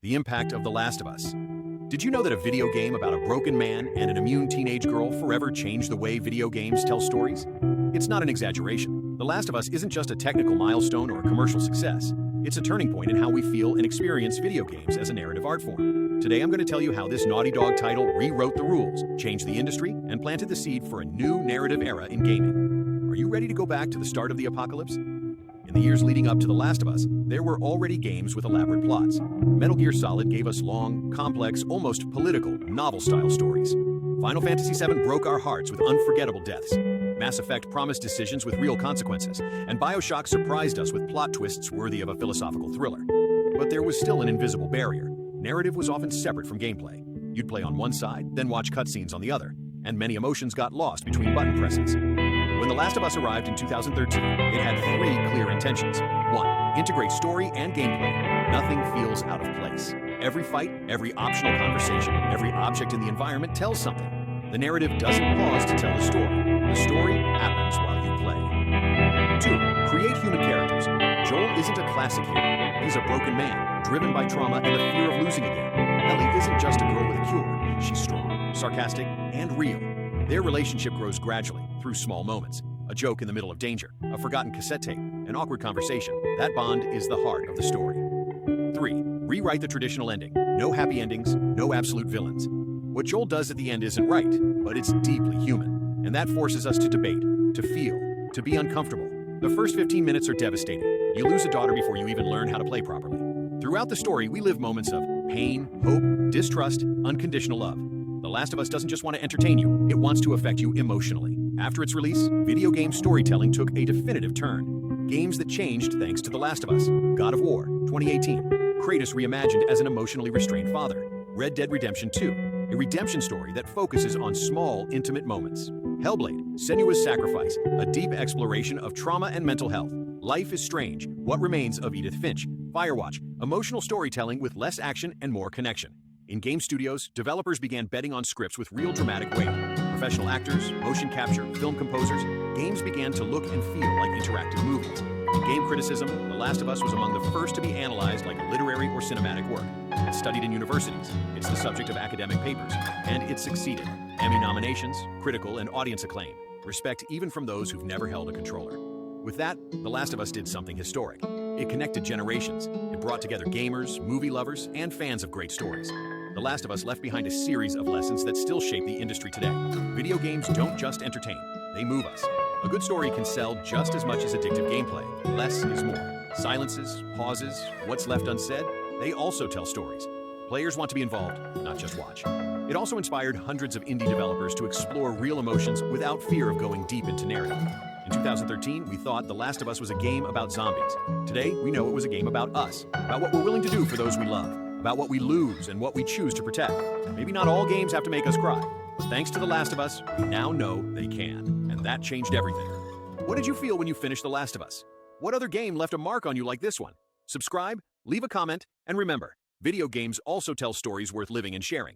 The impact of The Last of Us. Did you know that a video game about a broken man and an immune teenage girl forever changed the way video games tell stories? It's not an exaggeration. The Last of Us isn't just a technical milestone or a commercial success. It's a turning point in how we feel and experience video games as a narrative art form. Today I'm going to tell you how this Naughty Dog title rewrote the rules, changed the industry, and planted the seed for a new narrative era in gaming. Are you ready to go back to the start of the apocalypse? In the years leading up to The Last of Us, there were already games with elaborate plots. Metal Gear Solid gave us long, complex, almost political, novel-style stories. Final Fantasy VII broke our hearts with unforgettable deaths. Mass Effect promised decisions with real consequences, and BioShock surprised us with plot twists worthy of a philosophical thriller. But there was still an invisible barrier. Narrative was often separate from gameplay. You'd play on one side, then watch cutscenes on the other, and many emotions got lost between button presses. When The Last of Us arrived in 2013, it had three clear intentions. 1. Integrate story and gameplay. Nothing feels out of place. Every fight, every optional conversation, every object in the environment tells something. The narrative doesn't pause to tell the story. The story happens while you play. 2. Create human characters. Joel isn't a classic hero. He's a broken man, driven by trauma and the fear of losing again. Ellie isn't just a girl with a cure. She's strong, sarcastic, and real. Their relationship grows gradually, through small moments. A joke in the middle of danger, a forgotten cassette tape, an awkward conversation. That bond is the heart of the story. 3. Rewrite the traditional ending. No happy endings, no absolute villains. What Joel does at the end isn't right, but it's deeply human. And that forces us to debate, to feel, to be uncomfortable. The first 15 minutes are devastating. You lose a daughter before you even learn how to play properly. Throughout the story, we live moments of pain, hope, distrust, unconditional love. The Last of Us doesn't just want to entertain you, it wants to affect you emotionally. After its release, video game storytelling took a definitive turn. Games that changed thanks to The Last of Us. God of War, 2018. Kratos reimagined as an emotionally restrained father. Red Dead Redemption 2, a redemption story that focuses on small, intimate moments. Hellblade, Senua's Sacrifice, a deep exploration of trauma and mental health. Life is Strange, What Remains of Edith Finch. Firewatch, emotional storytelling with less action and more connection. In game studios, developers began betting on scripts with real dramatic weight. Professional actors, motion capture, film composers, games began to look and feel like interactive movies. In game criticism, The Last of Us was among the first to be analyzed like a literary or cinematic work. It's studied in universities, it's the subject of academic papers, and it succeeded. Emmy nominations, critical and audience acclaim, respect even from those who've never held a controller. With that, The Last of Us did something historic. It connected generations. It brought together gamers, movie lovers, and fans of great stories. The Last of Us left behind a series of lessons that still shape the industry today. Video games don't just entertain, they move us. A good story can sell just as much as addictive gameplay. Less is more. Silences, pauses, what's left unsaid, they also tell stories. Players want to be involved, not just watch. It also inspired hundreds of indie developers to explore real emotions without fear of going deep into narrative. In 2013, we thought The Last of Us was a game about zombies. Today, we know it was a game about us, about what we're willing to do for those we love, about what we lose and what we choose to protect. Maybe not all games have to make us cry, but thanks to The Last of Us, we now know they can, and that changed everything. What did you feel when you finished The Last of Us? What other game left a mark on you like this one? Subscribe, leave a comment, and remember, video games also tell stories worth living and sharing.